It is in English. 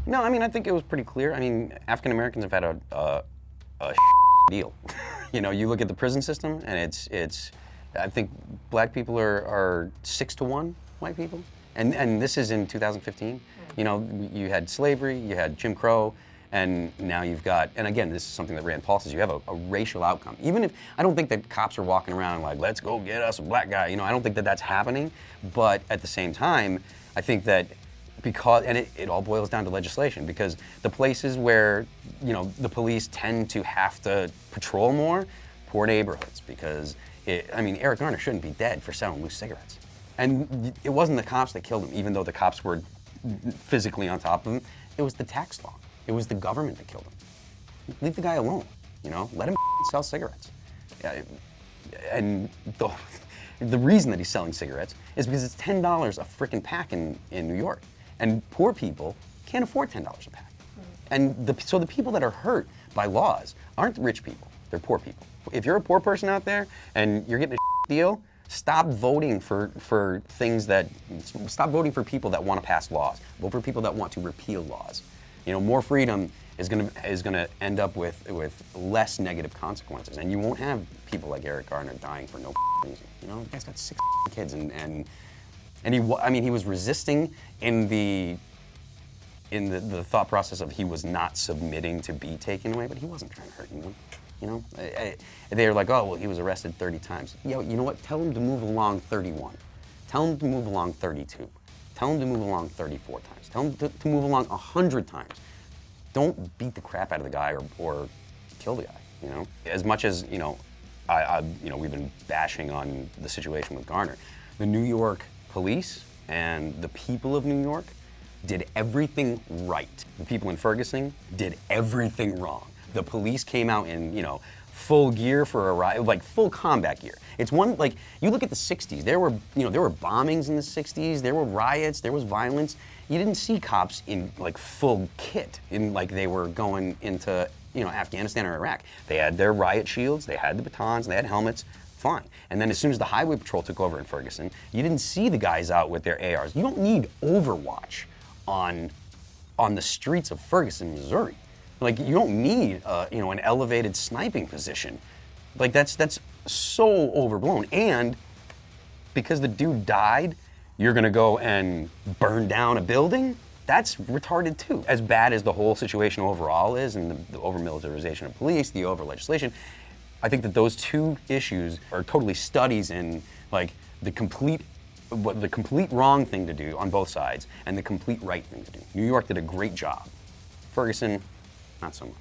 No, I mean, I think it was pretty clear. I mean, African Americans have had a deal. You know, you look at the prison system, and it's. I think black people are 6 to 1 white people, and this is in 2015. You know, you had slavery, you had Jim Crow, and now you've got. And again, this is something that Rand Paul says. You have a racial outcome. Even if I don't think that cops are walking around like, let's go get us a black guy. You know, I don't think that that's happening. But at the same time, I think that. Because, and it all boils down to legislation, because the places where, you know, the police tend to have to patrol more, poor neighborhoods, because, I mean, Eric Garner shouldn't be dead for selling loose cigarettes. And it wasn't the cops that killed him, even though the cops were physically on top of him. It was the tax law. It was the government that killed him. Leave the guy alone, you know? Let him sell cigarettes. And the reason that he's selling cigarettes is because it's $10 a frickin' pack in New York. And poor people can't afford $10 a pack. And so the people that are hurt by laws aren't rich people, they're poor people. If you're a poor person out there and you're getting a deal, stop voting for things that, stop voting for people that want to pass laws. Vote for people that want to repeal laws. You know, more freedom is gonna end up with less negative consequences. And you won't have people like Eric Garner dying for no reason. You know, the guy's got 6 kids and he was resisting in the thought process of he was not submitting to be taken away, but he wasn't trying to hurt anyone. You know, they're like, oh, well, he was arrested 30 times. Yo, you know what? Tell him to move along 31. Tell him to move along 32. Tell him to move along 34 times. Tell him to move along 100 times. Don't beat the crap out of the guy or kill the guy. You know, as much as you know, we've been bashing on the situation with Garner. The New York police and the people of New York did everything right. The people in Ferguson did everything wrong. The police came out in, you know, full gear for a riot, like full combat gear. It's one, like, you look at the 60s, there were bombings in the 60s, there were riots, there was violence. You didn't see cops in, like, full kit, in, like, they were going into, you know, Afghanistan or Iraq. They had their riot shields, they had the batons, they had helmets. Fine. And then as soon as the highway patrol took over in Ferguson, you didn't see the guys out with their ARs. You don't need Overwatch on the streets of Ferguson, Missouri. Like, you don't need an elevated sniping position. Like, that's so overblown. And because the dude died, you're gonna go and burn down a building? That's retarded too. As bad as the whole situation overall is, and the over-militarization of police, the over-legislation, I think that those two issues are totally studies in, like, the complete wrong thing to do on both sides and the complete right thing to do. New York did a great job. Ferguson, not so much.